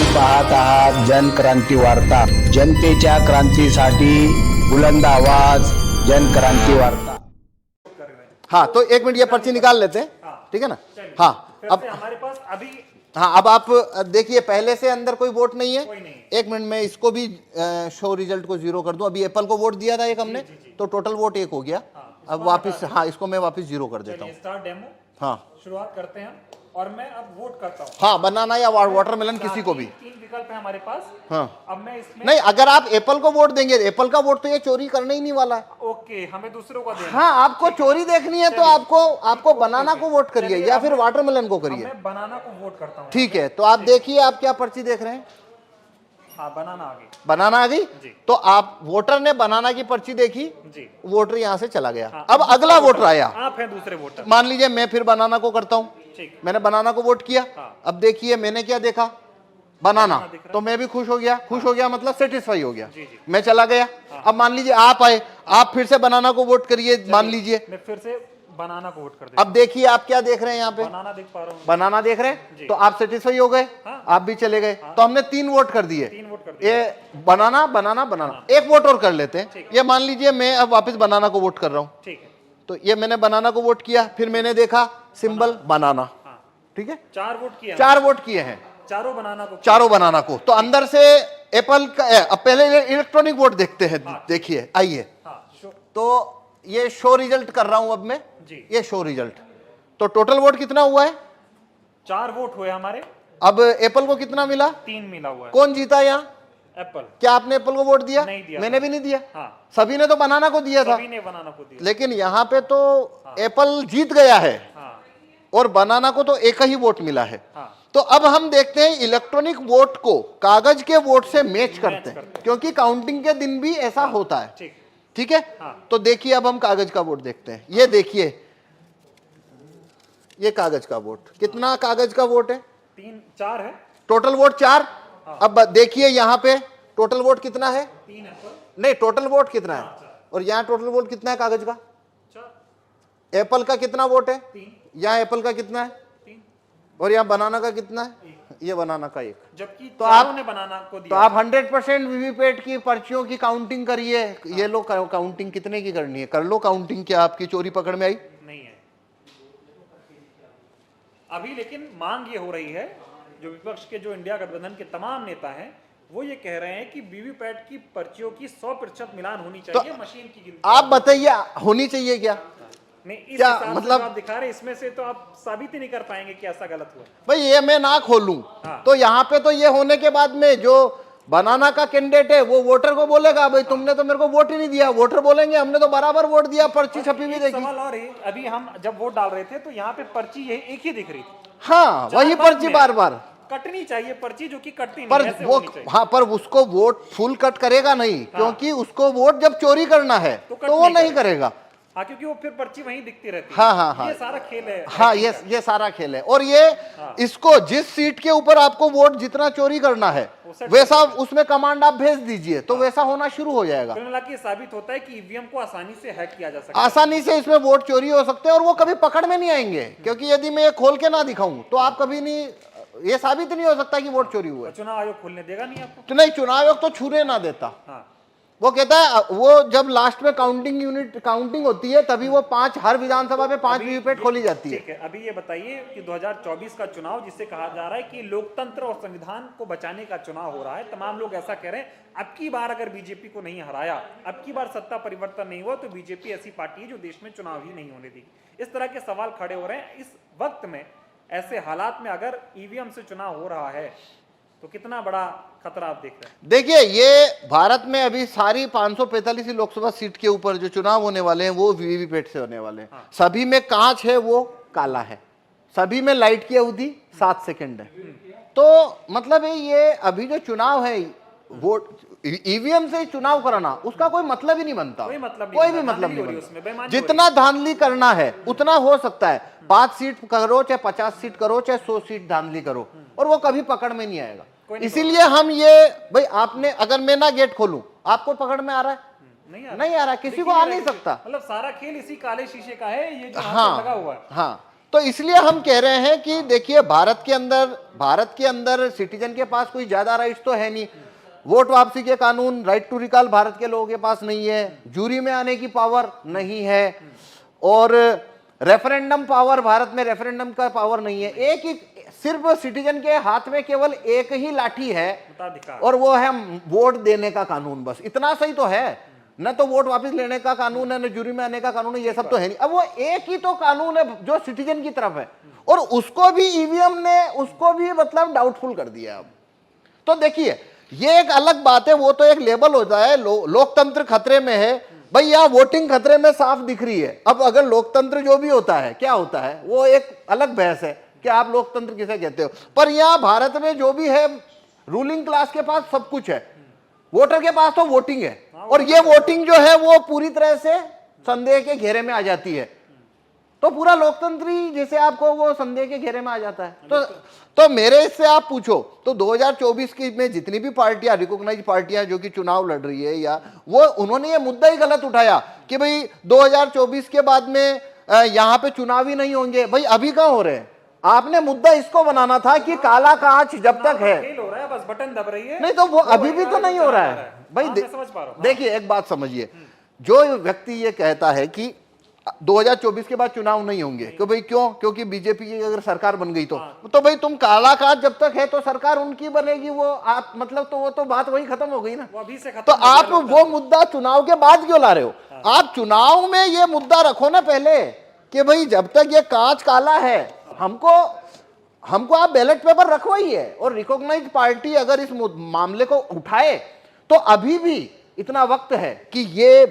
आपण पाहत आहात जनक्रांती वार्ता. जनतेच्या क्रांतीसाठी बुलंद आवाज, जनक्रांती वार्ता. हाँ, तो एक मिनट ये पर्ची निकाल लेते हैं, ठीक है ना। हाँ, अब हमारे पास अभी हाँ, अब आप देखिए पहले से अंदर कोई वोट नहीं है। कोई नहीं। एक मिनट में इसको भी शो रिजल्ट को जीरो कर दूं। अभी एप्पल को वोट दिया था एक हमने, तो टोटल वोट एक हो गया। अब वापस, हाँ, इसको मैं वापस जीरो कर देता हूँ। स्टार्ट डेमो हाँ शुरुआत करते हैं और मैं अब वोट करता हूँ। हाँ, बनाना या वाटरमेलन किसी को भी। तीन विकल्प है हमारे पास। हाँ, अब मैं इसमें नहीं, अगर आप एप्पल को वोट देंगे, एप्पल का वोट तो ये चोरी करने ही नहीं वाला है। ओके, हमें दूसरों को देना। हाँ, आपको चोरी देखनी है तो आपको बनाना को वोट करिए या फिर वाटरमेलन को करिए। मैं बनाना को वोट करता हूँ। ठीक है, तो आप देखिए आप क्या पर्ची देख रहे हैं। हाँ, बनाना आ गई। बनाना आ गई। जी। तो आप वोटर ने बनाना की पर्ची देखी, जी। वोटर यहाँ से चला गया। हाँ, अब अगला वोटर आया। आप हैं दूसरे वोटर। मान लीजिए मैं फिर बनाना को करता हूँ। ठीक। मैंने बनाना को वोट किया। हाँ। अब देखिए मैंने क्या देखा, बनाना, दिख रहा तो मैं भी खुश हो गया। खुश हो गया मतलब सेटिस्फाई हो गया। जी, जी। मैं चला गया। अब मान लीजिए आप आए, आप फिर से बनाना को वोट करिए, मान लीजिए। मैं फिर से बनाना को वोट कर देता अब देखिए आप क्या देख रहे हैं यहाँ पे, हूँ। बनाना देख पा रहा हूँ। बनाना देख रहे हैं, जी। तो आप सेटिस्फाई हो गए। हाँ। आप भी चले गए। तो हमने 3 वोट कर दिए। 3 वोट कर दिए। ये बनाना बनाना बनाना, एक वोट और कर लेते हैं। ये मान लीजिए मैं अब वापस बनाना को वोट कर रहा हूँ। ठीक है। तो ये मैंने बनाना को वोट किया, फिर मैंने देखा सिंबल बनाना। हाँ, ठीक है, 4 वोट किए। 4 वोट किए हैं, चारों बनाना को। चारों बनाना को। तो अंदर से एप्पल का, अब पहले इलेक्ट्रॉनिक वोट देखते हैं। देखिए आइए, हाँ, तो ये शो रिजल्ट कर रहा हूं अब मैं। जी। ये शो रिजल्ट, तो टोटल वोट कितना हुआ है। 4 वोट हुए हमारे। अब एप्पल को कितना मिला, 3 मिला हुआ है। कौन जीता यहाँ। एप्पल। क्या आपने एप्पल को वोट दिया। नहीं दिया। मैंने भी नहीं दिया। हाँ, सभी ने तो बनाना को दिया था, सभी ने बनाना को दिया। लेकिन यहाँ पे तो एप्पल जीत गया है हाँ, और बनाना को तो एक ही वोट मिला है। हाँ। तो अब हम देखते हैं इलेक्ट्रॉनिक वोट को कागज के वोट से मैच करते हैं, क्योंकि काउंटिंग के दिन भी ऐसा होता है। ठीक। ठीक है। हाँ। तो देखिए अब हम कागज का वोट देखते हैं। ये देखिए, ये कागज का वोट, कितना कागज का वोट है। 4 है। Total vote 4। अब देखिए यहाँ पे टोटल वोट कितना है। 3 एप्पल। नहीं, टोटल वोट कितना है, और यहाँ टोटल वोट कितना है कागज का। 4। एप्पल का कितना वोट है, 3। यहाँ एप्पल का कितना है, 3। और यहाँ बनाना का कितना है, ये बनाना का 1। जबकि तो चारों ने बनाना को तो दिया। आप 100% वीवीपैट की पर्चियों की काउंटिंग करिए। ये लो काउंटिंग कितने की करनी है, कर लो काउंटिंग। क्या आपकी चोरी पकड़ में आई। नहीं है अभी, लेकिन मांग ये हो रही है, जो विपक्ष के, जो इंडिया गठबंधन के तमाम नेता हैं, वो ये कह रहे हैं कि वीवीपैट की पर्चियों की 100% मिलान होनी चाहिए मशीन की गिनती। आप बताइए होनी चाहिए क्या। नहीं, इस क्या हिसाब से मतलब- जो आप दिखा रहे हैं, इसमें से तो आप साबित ही नहीं कर पाएंगे कि ऐसा गलत हुआ। भाई ये मैं ना खोलूं, हाँ। तो यहाँ पे तो ये होने के बाद में जो बनाना का कैंडिडेट है वो वोटर को बोलेगा भाई तुमने तो मेरे को वोट ही नहीं दिया। वोटर बोलेंगे हमने तो बराबर वोट दिया, पर्ची छपी भी एक देखी। सवाल और है, अभी हम जब वोट डाल रहे थे तो यहाँ पे पर्ची यही एक ही दिख रही थी। हाँ, वही जहाँ पर्ची में बार बार, कटनी चाहिए पर्ची, जो कि कटती पर नहीं, ऐसे वो, होनी चाहिए। हाँ, पर उसको वोट फुल कट करेगा नहीं, क्योंकि उसको वोट जब चोरी करना है तो कट तो वो नहीं नहीं करेगा। हाँ, क्योंकि वो फिर पर्ची वहीं दिखती रहती है। हाँ हाँ हाँ, ये सारा खेल है। हाँ, ये सारा खेल है। और ये इसको जिस सीट के ऊपर आपको वोट जितना चोरी करना है वैसा उसमें कमांड आप भेज दीजिए, तो वैसा होना शुरू हो जाएगा। कुल मिला के ये साबित होता है कि ईवीएम को आसानी से हैक किया जा सकता है। आसानी से इसमें वोट चोरी हो सकते हैं और वो कभी पकड़ में नहीं आएंगे, क्योंकि यदि मैं ये खोल के ना दिखाऊं तो आप कभी नहीं, ये साबित नहीं हो सकता कि वोट चोरी हुआ है। चुनाव आयोग खोलने देगा नहीं आपको। तो नहीं, चुनाव आयोग तो छूने ना देता। हाँ, वो कहता है, वो जब लास्ट में काउंटिंग होती है तभी वो 5, हर विधानसभा में 5 वीवीपैट खोली जाती है। ठीक है। अभी ये बताइए कि 2024 का चुनाव, जिसे कहा जा रहा है कि लोकतंत्र और संविधान को बचाने का चुनाव हो रहा है, तमाम लोग ऐसा कह रहे हैं, अब की बार अगर बीजेपी को नहीं हराया, अब की बार सत्ता परिवर्तन नहीं हुआ, तो बीजेपी ऐसी पार्टी है जो देश में चुनाव ही नहीं होने देगी। इस तरह के सवाल खड़े हो रहे हैं। इस वक्त में, ऐसे हालात में अगर ईवीएम से चुनाव हो रहा है तो कितना बड़ा खतरा आप देख रहे हैं। देखिए, ये भारत में अभी सारी 545 लोकसभा सीट के ऊपर जो चुनाव होने वाले हैं वो वीवीपैट से होने वाले हैं। हाँ। सभी में कांच है, वो काला है। सभी में लाइट की अवधि 7 सेकंड है। तो मतलब ये अभी जो चुनाव है, वोट ईवीएम से चुनाव कराना, उसका कोई मतलब ही नहीं बनता। कोई मतलब कोई नहीं, भी मतलब नहीं धांधली हो रही है उसमें, बनता। बेईमानी हो जितना धांधली करना है उतना हो सकता है। 5 सीट करो चाहे 50 सीट करो चाहे 100 सीट धांधली करो, और वो कभी पकड़ में नहीं आएगा। इसीलिए हम ये, भाई आपने, अगर मैं ना गेट खोलूं, आपको पकड़ में आ रहा है, नहीं आ रहा, किसी को आ नहीं सकता। मतलब सारा खेल इसी काले शीशे का है, ये जो हाँ लगा हुआ है। हाँ, तो इसलिए हम कह रहे हैं कि देखिए भारत के अंदर सिटीजन के पास कोई ज्यादा राइट्स तो है नहीं। वोट वापसी के कानून, राइट टू रिकॉल भारत के लोगों के पास नहीं है, जूरी में आने की पावर नहीं है, और रेफरेंडम पावर, भारत में रेफरेंडम का पावर नहीं है। एक ही सिर्फ सिटीजन के हाथ में केवल एक ही लाठी है मताधिकार। और वो है वोट देने का कानून, बस इतना सही तो है। न तो वोट वापस लेने का कानून है, न जूरी में आने का कानून है, ये सब तो है नहीं। अब वो एक ही तो कानून है जो सिटीजन की तरफ है, और उसको भी ईवीएम ने उसको भी मतलब डाउटफुल कर दिया। अब तो देखिए ये एक अलग बात है, वो तो एक लेबल होता है, लोकतंत्र खतरे में है। भाई यहाँ वोटिंग खतरे में साफ दिख रही है। अब अगर लोकतंत्र जो भी होता है क्या होता है, वो एक अलग बहस है कि आप लोकतंत्र किसे कहते हो। पर यहाँ भारत में जो भी है, रूलिंग क्लास के पास सब कुछ है, वोटर के पास तो वोटिंग है, और ये वोटिंग जो है वो पूरी तरह से संदेह के घेरे में आ जाती है। तो पूरा लोकतंत्री जैसे आपको वो संदेह के घेरे में आ जाता है। तो मेरे से आप पूछो तो 2024 की में जितनी भी पार्टियां, रिकॉग्नाइज पार्टियां जो कि चुनाव लड़ रही है, या वो उन्होंने ये मुद्दा ही गलत उठाया कि भाई 2024 के बाद में यहाँ पे चुनाव ही नहीं होंगे। भाई अभी कहाँ हो रहे हैं? आपने मुद्दा इसको बनाना था कि काला कांच जब तक है, फेल हो रहा है, बस बटन दब रही है। नहीं तो वो अभी भी तो नहीं हो रहा है भाई। मैं समझ पा रहा हूं। देखिए एक बात समझिए, जो व्यक्ति ये कहता है कि 2024 के बाद चुनाव नहीं होंगे, क्यों भाई? क्यों? क्योंकि बीजेपी की अगर सरकार बन गई तो भाई तुम काला कांच जब तक है तो सरकार उनकी बनेगी, वो आप मतलब तो वो तो बात वही खत्म हो गई ना। वो अभी से खत्म तो हो गया आप लोकतंत्र। वो मुद्दा चुनाव के बाद क्यों ला रहे हो? आप चुनाव में ये मुद्दा रखो ना पहले कि भाई जब तक ये कांच काला है, हमको आप बैलेट पेपर रखवाइए। और रिकॉग्नाइज पार्टी अगर इस मामले को उठाए तो अभी भी इतना वक्त है कि ये